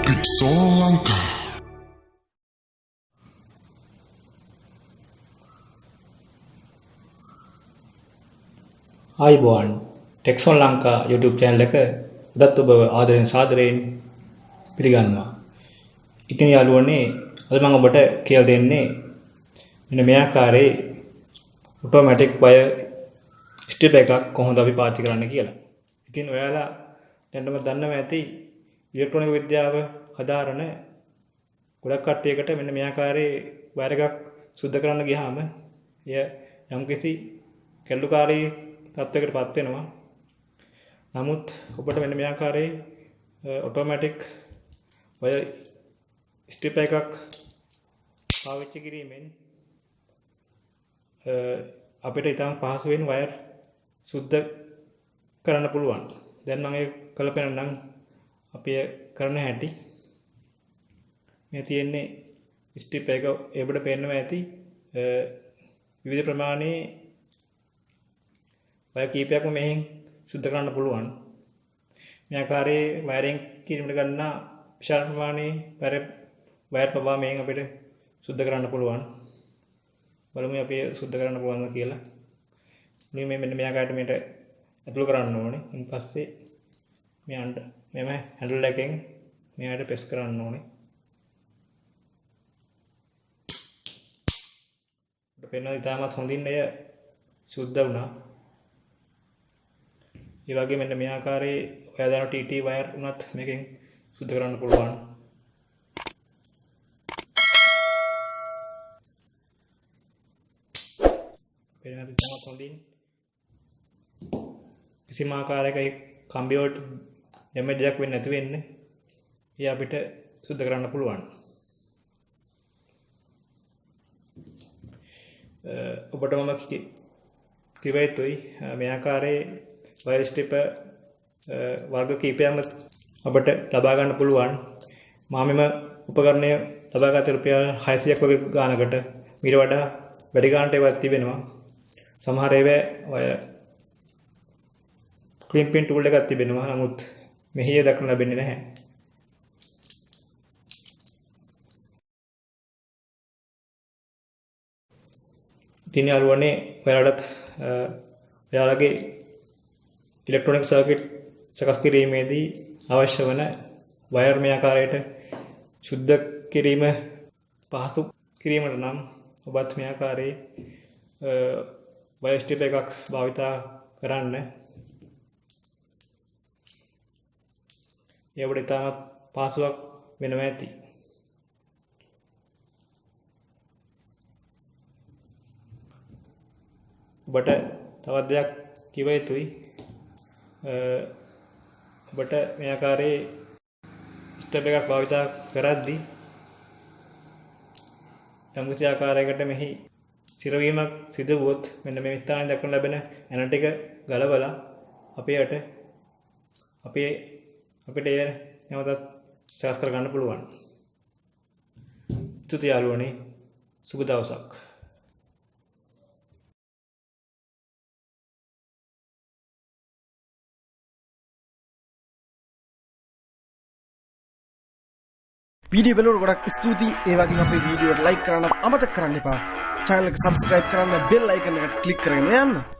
Pixel Lanka. ආයිබෝන් ටෙක්සොන් Lanka YouTube channel එක අදත් ඔබ ආදරෙන් සාදරයෙන් පිළිගන්නවා. ඉතින් යාළුවනේ අද මම ඔබට කියලා දෙන්නේ මෙන්න මේ ආකාරයේ ඔටෝමැටික් වයර් ස්ට්‍රිප් එකක් කොහොමද අපි පාවිච්චි කරන්න කියලා. ඉතින් ඔයාලා දැන්ම දන්නව ඇති ඉලෙක්ට්‍රොනික විද්‍යාව හදාරන ගොඩක් කට්ටියකට මෙන්න මේ ආකාරයේ වයර් එකක් සුද්ධ කරන්න ගියාම එය යම්කිසි කැඩුකාරී තත්ත්වයකට පත් වෙනවා. නමුත් ඔබට මෙන්න මේ ආකාරයේ ඔටෝමැටික් වයර් ස්ට්‍රිප් එකක් පාවිච්චි කිරීමෙන් අපිට ඉතාම පහසුවෙන් වයර් සුද්ධ කරන්න පුළුවන්. දැන් මම ඒක කළපෙන්නම් අපි කරන හැටි. මේ තියෙන්නේ ස්ට්‍රිප් එක ඒකට පේන්නම ඇති විවිධ ප්‍රමාණයේ වයර් කීපයක්ම මෙහෙන් සුද්ධ කරන්න පුළුවන්. මේ ආකාරයේ වයරින් කිරීමට ගන්න විශාල ප්‍රමාණයේ වයර් පවා මෙහෙන් අපිට සුද්ධ කරන්න පුළුවන්. බලමු අපි සුද්ධ කරන්න පුළුවන්ද කියලා. මේ මෙන්න මේ ආකාරයට මේක ඇතුළු කරන්න ඕනේ. ඊට පස්සේ මෙම හැන්ඩල් එකෙන් මෙයාට ප්‍රෙස් කරන්න ඕනේ. අපිට පේනවා ඉතාමත් හොඳින් එය සුද්ධ වුණා. ඒ වගේ මෙන්න මේ ආකාරයේ ඔයා දාන TT වයර් උනත් මේකෙන් සුද්ධ කරන්න පුළුවන්. පේනවා ඉතාමත් හොඳින් කිසිම ආකාරයක කම්බි වලට ඩැමේජ් එකක් වෙන්නේ නැති වෙන්නේ. ඒ අපිට සුද්ධ කරන්න පුළුවන්. ඔබට මම කිව්වා යුතුයි මේ ආකාරයේ වයර් ස්ට්‍රිප් වර්ග කීපයක්ම අපට ලබා ගන්න පුළුවන්. මම මෙම උපකරණය ලබා ගත රුපියල් 600ක් වගේ ගානකට මීට වඩා වැඩි ගානකට ඒවත් තිබෙනවා. සමහර ඒවා ක්ලීන් පින් ටූල් එකක් තිබෙනවා. නමුත් මෙහි දක්වන්න ලැබෙන්නේ නැහැ. ඉතින් යාළුවනේ ඔයාලගේ ඉලෙක්ට්‍රොනික සර්කිට් සකස් කිරීමේදී අවශ්‍ය වන වයර් මේ ආකාරයට සුද්ධ කිරීම පහසු කිරීමට නම් ඔබත් මේ ආකාරයේ වයර් ස්ට්‍රිප් එකක් භාවිතා කරන්න. ඒ වලට ඉතාමත් පහසුවක් වෙනවා ඇති. ඔබට තවත් දෙයක් කිව යුතුයි. ඔබට මේ ආකාරයේ ස්ටෙප් එකක් භාවිතා කරද්දී යම්කිසි ආකාරයකට මෙහි සිරවීමක් සිදු වුවොත් මෙන්න මේ ස්ථානයේ දක්වන ලැබෙන ඇන ටික ගලවලා අපිට එය නැවතත් සකස් කර ගන්න පුළුවන්. ස්තුතියි යාළුවනේ. සුබ දවසක්. वीडियो බලනකොට ගොඩක් ස්තුතියි. ඒ වගේම අපේ වීඩියෝට ලයික් කරන්න අමතක කරන්න එපා. channel එක subscribe කරන්න bell icon එකට click කරගෙන යන්න.